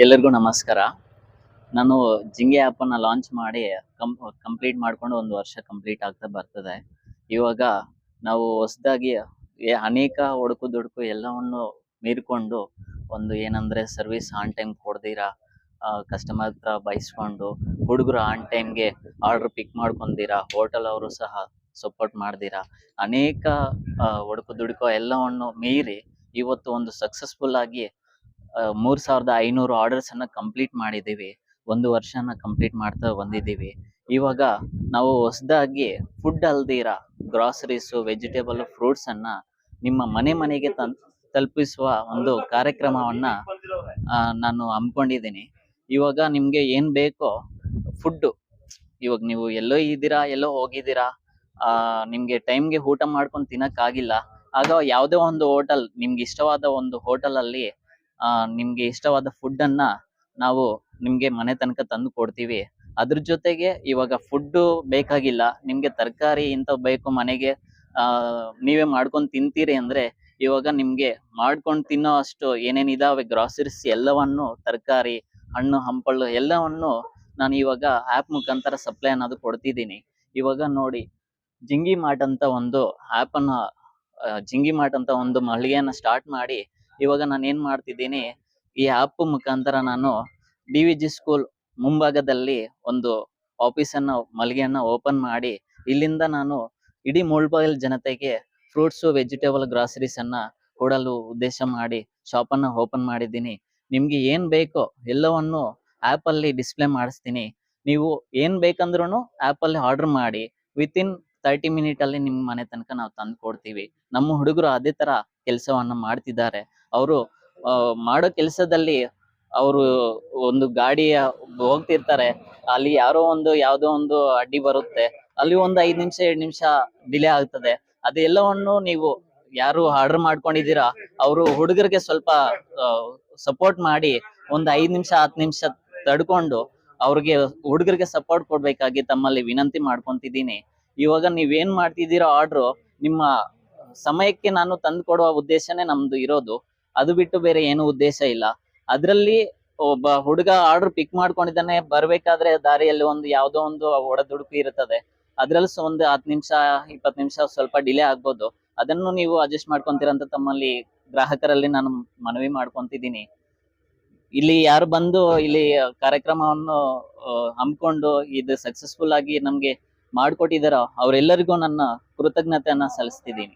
ಎಲ್ಲರಿಗೂ ನಮಸ್ಕಾರ. ನಾನು ಜಿಂಗೆ ಆ್ಯಪನ್ನು ಲಾಂಚ್ ಮಾಡಿ ಕಂಪ್ಲೀಟ್ ಮಾಡ್ಕೊಂಡು 1 ವರ್ಷ ಕಂಪ್ಲೀಟ್ ಆಗ್ತಾ ಬರ್ತದೆ. ಇವಾಗ ನಾವು ಹೊಸದಾಗಿ ಅನೇಕ ಒಡುಕು-ದುಡುಕು ಎಲ್ಲವನ್ನು ಮೀರಿಕೊಂಡು ಒಂದು ಏನಂದ್ರೆ ಸರ್ವಿಸ್ ಆನ್ ಟೈಮ್ ಕೊಡ್ದಿರಾ, ಕಸ್ಟಮರ್ ಹತ್ರ ಬೈಸ್ಕೊಂಡು, ಹುಡುಗರು ಆನ್ ಟೈಮ್‌ಗೆ ಆರ್ಡರ್ ಪಿಕ್ ಮಾಡ್ಕೊಂದಿರಾ, ಹೋಟೆಲ್ ಅವರು ಸಹ ಸಪೋರ್ಟ್ ಮಾಡ್ದಿರಾ, ಅನೇಕ ಒಡುಕು-ದುಡುಕು ಎಲ್ಲವನ್ನು ಮೀರಿ ಇವತ್ತು ಒಂದು ಸಕ್ಸಸ್‌ಫುಲ್ ಆಗಿ 3,500 ಆರ್ಡರ್ಸ್ ಅನ್ನ ಕಂಪ್ಲೀಟ್ ಮಾಡಿದ್ದೀವಿ. 1 ವರ್ಷನ ಕಂಪ್ಲೀಟ್ ಮಾಡ್ತಾ ಬಂದಿದ್ದೀವಿ. ಇವಾಗ ನಾವು ಹೊಸದಾಗಿ ಫುಡ್ ಅಲ್ದಿರ ಗ್ರಾಸರೀಸು, ವೆಜಿಟೇಬಲ್, ಫ್ರೂಟ್ಸ್ ಅನ್ನ ನಿಮ್ಮ ಮನೆಗೆ ತಲುಪಿಸುವ ಒಂದು ಕಾರ್ಯಕ್ರಮವನ್ನ ನಾನು ಹಮ್ಮಿಕೊಂಡಿದ್ದೀನಿ. ಇವಾಗ ನಿಮ್ಗೆ ಏನ್ ಬೇಕೋ ಫುಡ್ಡು, ಇವಾಗ ನೀವು ಎಲ್ಲೋ ಇದ್ದೀರಾ, ಎಲ್ಲೋ ಹೋಗಿದ್ದೀರಾ, ನಿಮ್ಗೆ ಟೈಮ್‌ಗೆ ಊಟ ಮಾಡ್ಕೊಂಡು ತಿನ್ನಕ್ಕಾಗಿಲ್ಲ, ಆಗ ಯಾವುದೋ ಒಂದು ಹೋಟೆಲ್, ನಿಮ್ಗೆ ಇಷ್ಟವಾದ ಒಂದು ಹೋಟೆಲಲ್ಲಿ ನಿಮ್ಗೆ ಇಷ್ಟವಾದ ಫುಡ್ಡನ್ನ ನಾವು ನಿಮ್ಗೆ ಮನೆ ತನಕ ತಂದು ಕೊಡ್ತೀವಿ. ಅದ್ರ ಜೊತೆಗೆ ಇವಾಗ ಫುಡ್ಡು ಬೇಕಾಗಿಲ್ಲ, ನಿಮ್ಗೆ ತರಕಾರಿ ಇಂಥವು ಬೇಕು ಮನೆಗೆ, ನೀವೇ ಮಾಡ್ಕೊಂಡು ತಿಂತೀರಿ ಅಂದ್ರೆ ಇವಾಗ ನಿಮ್ಗೆ ಮಾಡ್ಕೊಂಡು ತಿನ್ನೋ ಅಷ್ಟು ಏನೇನಿದಾವೆ ಗ್ರಾಸರೀಸ್ ಎಲ್ಲವನ್ನು, ತರಕಾರಿ, ಹಣ್ಣು ಹಂಪಲು ಎಲ್ಲವನ್ನು ನಾನು ಇವಾಗ ಆ್ಯಪ್ ಮುಖಾಂತರ ಸಪ್ಲೈ ಅನ್ನೋದು ಕೊಡ್ತಿದ್ದೀನಿ. ಇವಾಗ ನೋಡಿ, ಜಿಂಗಿ ಮಾರ್ಟ್ ಅಂತ ಒಂದು ಆ್ಯಪನ್ನು, ಜಿಂಗಿ ಮಾರ್ಟ್ ಅಂತ ಒಂದು ಮಳಿಗೆಯನ್ನ ಸ್ಟಾರ್ಟ್ ಮಾಡಿ ಇವಾಗ ನಾನು ಏನ್ ಮಾಡ್ತಿದ್ದೀನಿ, ಈ ಆ್ಯಪ್ ಮುಖಾಂತರ ನಾನು ಡಿ.ವಿ.ಜಿ. ಸ್ಕೂಲ್ ಮುಂಭಾಗದಲ್ಲಿ ಒಂದು ಆಫೀಸನ್ನ, ಮಳಿಗೆಯನ್ನ ಓಪನ್ ಮಾಡಿ, ಇಲ್ಲಿಂದ ನಾನು ಇಡೀ ಮುಳಬಾಗಿಲು ಜನತೆಗೆ ಫ್ರೂಟ್ಸು, ವೆಜಿಟೇಬಲ್, ಗ್ರಾಸರೀಸ್ ಅನ್ನ ಕೊಡಲು ಉದ್ದೇಶ ಮಾಡಿ ಶಾಪನ್ನ ಓಪನ್ ಮಾಡಿದ್ದೀನಿ. ನಿಮ್ಗೆ ಏನ್ ಬೇಕೋ ಎಲ್ಲವನ್ನು ಆ್ಯಪಲ್ಲಿ ಡಿಸ್ಪ್ಲೇ ಮಾಡಿಸ್ತೀನಿ. ನೀವು ಏನ್ ಬೇಕಂದ್ರೂ ಆ್ಯಪಲ್ಲಿ ಆರ್ಡರ್ ಮಾಡಿ ವಿತಿನ್ 30 ಮಿನಿಟಲ್ಲಿ ನಿಮ್ಮ ಮನೆ ತನಕ ನಾವು ತಂದು ಕೊಡ್ತೀವಿ. ನಮ್ಮ ಹುಡುಗರು ಅದೇ ತರ ಕೆಲಸವನ್ನ ಮಾಡ್ತಿದ್ದಾರೆ. ಅವರು ಮಾಡೋ ಕೆಲಸದಲ್ಲಿ ಅವರು ಒಂದು ಗಾಡಿಯ ಹೋಗ್ತಿರ್ತಾರೆ, ಅಲ್ಲಿ ಯಾವುದೋ ಒಂದು ಅಡ್ಡಿ ಬರುತ್ತೆ, ಅಲ್ಲಿ ಒಂದು 5 ನಿಮಿಷ 2 ನಿಮಿಷ ಡಿಲೇ ಆಗ್ತದೆ. ಅದೆಲ್ಲವನ್ನು ನೀವು ಯಾರು ಆರ್ಡರ್ ಮಾಡ್ಕೊಂಡಿದ್ದೀರಾ ಅವರು ಹುಡುಗರಿಗೆ ಸ್ವಲ್ಪ ಸಪೋರ್ಟ್ ಮಾಡಿ ಒಂದು 5 ನಿಮಿಷ 10 ನಿಮಿಷ ತಡ್ಕೊಂಡು ಅವ್ರಿಗೆ, ಹುಡುಗರಿಗೆ ಸಪೋರ್ಟ್ ಕೊಡ್ಬೇಕಾಗಿ ತಮ್ಮಲ್ಲಿ ವಿನಂತಿ ಮಾಡ್ಕೊಂತಿದ್ದೀನಿ. ಇವಾಗ ನೀವೇನ್ ಮಾಡ್ತಿದ್ದೀರಾ ಆರ್ಡ್ರು, ನಿಮ್ಮ ಸಮಯಕ್ಕೆ ನಾನು ತಂದು ಕೊಡುವ ಉದ್ದೇಶನೇ ನಮ್ದು ಇರೋದು. ಅದು ಬಿಟ್ಟು ಬೇರೆ ಏನು ಉದ್ದೇಶ ಇಲ್ಲ. ಅದ್ರಲ್ಲಿ ಒಬ್ಬ ಹುಡುಗ ಆರ್ಡರ್ ಪಿಕ್ ಮಾಡ್ಕೊಂಡಿದ್ದಾನೆ, ಬರ್ಬೇಕಾದ್ರೆ ದಾರಿಯಲ್ಲಿ ಯಾವುದೋ ಒಂದು ಒಡದುಡುಕು ಇರುತ್ತದೆ. ಅದ್ರಲ್ಲಿ ಒಂದು 10 ನಿಮಿಷ 20 ನಿಮಿಷ ಸ್ವಲ್ಪ ಡಿಲೇ ಆಗ್ಬೋದು. ಅದನ್ನು ನೀವು ಅಡ್ಜಸ್ಟ್ ಮಾಡ್ಕೊಂತೀರಂತ ತಮ್ಮಲ್ಲಿ ಗ್ರಾಹಕರಲ್ಲಿ ನಾನು ಮನವಿ ಮಾಡ್ಕೊಂತಿದ್ದೀನಿ. ಇಲ್ಲಿ ಯಾರು ಬಂದು ಇಲ್ಲಿ ಕಾರ್ಯಕ್ರಮವನ್ನು ಹಮ್ಮಿಕೊಂಡು ಇದು ಸಕ್ಸಸ್ಫುಲ್ ಆಗಿ ನಮ್ಗೆ ಮಾಡ್ಕೊಟ್ಟಿದಾರೋ ಅವರೆಲ್ಲರಿಗೂ ನನ್ನ ಕೃತಜ್ಞತೆಯನ್ನ ಸಲ್ಲಿಸ್ತಿದ್ದೀನಿ.